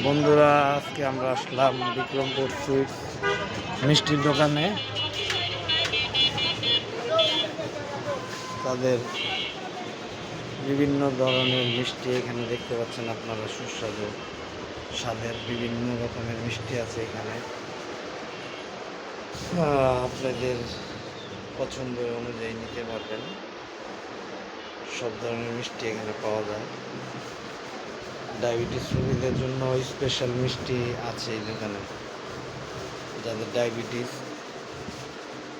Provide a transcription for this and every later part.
বন্ধুরা, আজকে আমরা আসলাম বিক্রমপুর সুইটস মিষ্টির দোকানে। তাদের বিভিন্ন ধরনের মিষ্টি এখানে দেখতে পাচ্ছেন আপনারা, সুস্বাদু স্বাদের বিভিন্ন রকমের মিষ্টি আছে এখানে। আপনাদের পছন্দ অনুযায়ী নিতে পারবেন। সব ধরনের মিষ্টি এখানে পাওয়া যায়। ডায়াবেটিস রোগীদের জন্য স্পেশাল মিষ্টি আছে এই দোকানে। যাদের ডায়াবেটিস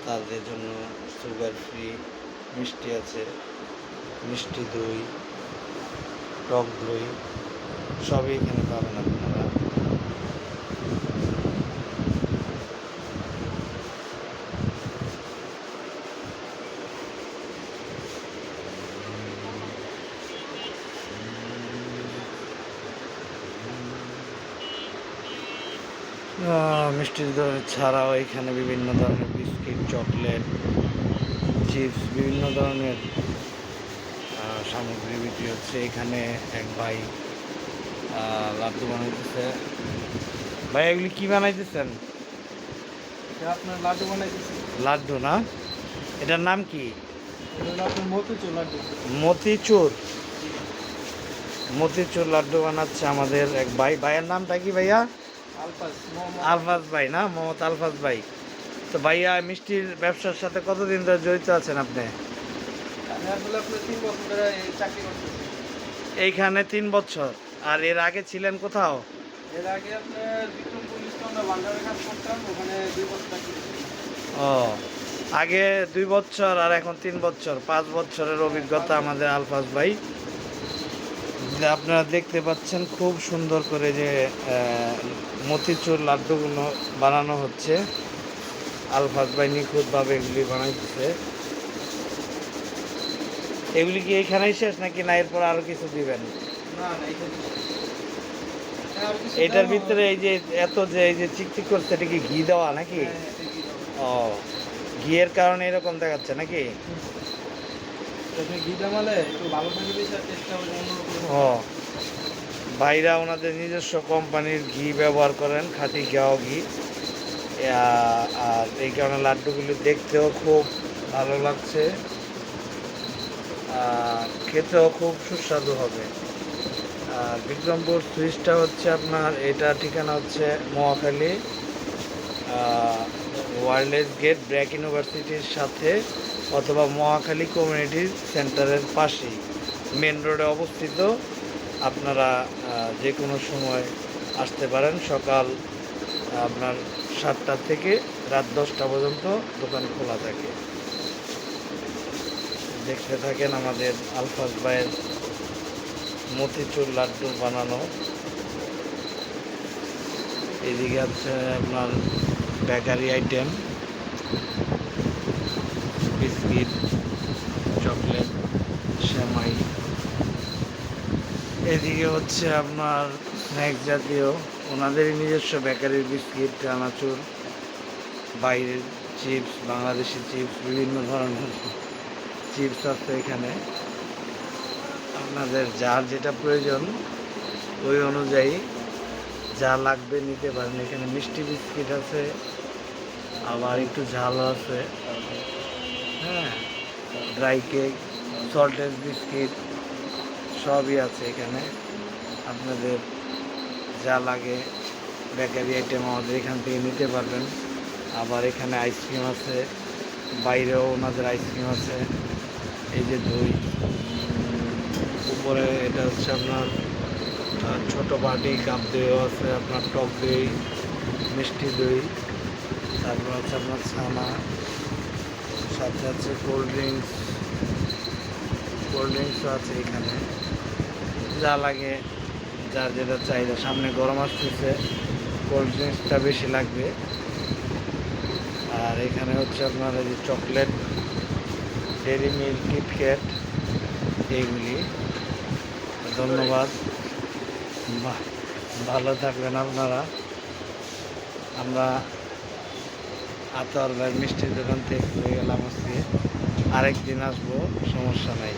তাদের জন্য সুগার ফ্রি মিষ্টি আছে, মিষ্টি দই, টক দই সবই এখানে পাবেন আপনারা। মিষ্টি দই ছাড়াও এখানে বিভিন্ন ধরনের বিস্কিট, চকলেট, চিপস, বিভিন্ন ধরনের সামগ্রী বিক্রি হচ্ছে। এখানে এক ভাই লাড্ডু বানাইতেছে। ভাই, এগুলি কি বানাইতেছেন? আপনার লাড্ডু বানাইতেছি। লাড্ডু না? এটার নাম কি? আপনার মতিচুর লাড্ডু। মতিচুর। মতিচুর লাড্ডু বানাচ্ছে আমাদের এক ভাই। ভাইয়ের নামটা কি ভাইয়া? আলফাজ ভাই না? মোহাম্মদ আলফাজ ভাই। তো ভাইয়া, মিষ্টির ব্যবসার সাথে কতদিন ধরে জড়িত আছেন আপনি? আমি আসলে আপনার 3 বছর ধরে চাকরি করতেছি। এইখানে 3 বছর। আর এর আগে ছিলেন কোথাও? এর আগে আপনার বিক্রমপুর ইস্টনে ভান্ডারে কাজ করতাম, ওখানে 2 বছর চাকরি করছি। ও, আগে 2 বছর আর এখন 3 বছর, 5 বছরের অভিজ্ঞতা আমাদের আলফাজ ভাই। যে আপনারা দেখতে পাচ্ছেন খুব সুন্দর করে যে মতিচুর লাড্ডুগুলো বানানো হচ্ছে। আলফাজ ভাই নিখুঁতভাবে এগুলি বানাইতেছে। এগুলি কি এইখানেই শেষ নাকি না এরপর আরও কিছু দিবেন? না না, এটার ভিতরে এই যে এত যে এই যে চিকচিক করছে, এটা কি ঘি দেওয়া নাকি? ও, ঘিয়ের কারণে এরকম দেখাচ্ছে নাকি? ঘিটা মালে একটু ভালো করে দিয়েছে, চেষ্টা করে অন্যরকম। ও, ভাইরা ওনাদের নিজস্ব কোম্পানির ঘি ব্যবহার করেন, খাঁটি গাও ঘি। আর এই কারণে লাড্ডুগুলি দেখতেও খুব ভালো লাগছে, খেতেও খুব সুস্বাদু হবে। আর বিক্রমপুর সুইচটা হচ্ছে আপনার, এটা ঠিকানা হচ্ছে মহাখালী ওয়ারলেস গেট ব্র্যাক ইউনিভার্সিটির সাথে, অথবা মহাখালী কমিউনিটি সেন্টারের পাশেই মেন রোডে অবস্থিত। আপনারা যে কোনো সময় আসতে পারেন। সকাল আপনার 7টা থেকে রাত 10টা পর্যন্ত দোকান খোলা থাকে। দেখতে থাকেন আমাদের আলফাজ ভাইয়ের মতিচুর লাড্ডু বানানো। এদিকে আছে আপনার বেকারি আইটেম, বিস্কিট, চকলেট, সেমাই। এদিকে হচ্ছে আপনার স্ন্যাক্স জাতীয়, ওনাদেরই নিজস্ব বেকারির বিস্কিট, চানাচুর, বাইরের চিপস, বাংলাদেশি চিপস, বিভিন্ন ধরনের চিপস আছে এখানে। আপনাদের যার যেটা প্রয়োজন ওই অনুযায়ী যা লাগবে নিতে পারেন। এখানে মিষ্টি বিস্কিট আছে, আবার একটু ঝালও আছে, হ্যাঁ, ড্রাই কেক, সল্টেড বিস্কিট সবই আছে এখানে। আপনাদের যা লাগে বেকারি আইটেম আমাদের এখান থেকে নিতে পারবেন। আবার এখানে আইসক্রিম আছে, বাইরেও ওনাদের আইসক্রিম আছে। এই যে দই, উপরে এটা হচ্ছে আপনার ছোটো বাটি কাপ দইও আছে, আপনার টক দই, মিষ্টি দই, তারপর হচ্ছে আপনার ছানা, সাথে আছে কোল্ড ড্রিঙ্কসও আছে এখানে। যা লাগে, যার যেটা চাহিদা। সামনে গরম আসতেছে, কোল্ড ড্রিঙ্কসটা বেশি লাগবে। আর এখানে হচ্ছে আপনার এই যে চকলেট, ডেরি মিল্ক, কিটক্যাট এইগুলি। ধন্যবাদ, ভালো থাকবেন আপনারা। আমরা আতর ভাই মিষ্টির দোকান থেকে হয়ে গেলাম আজকে। আরেকদিন আসবো, সমস্যা নাই।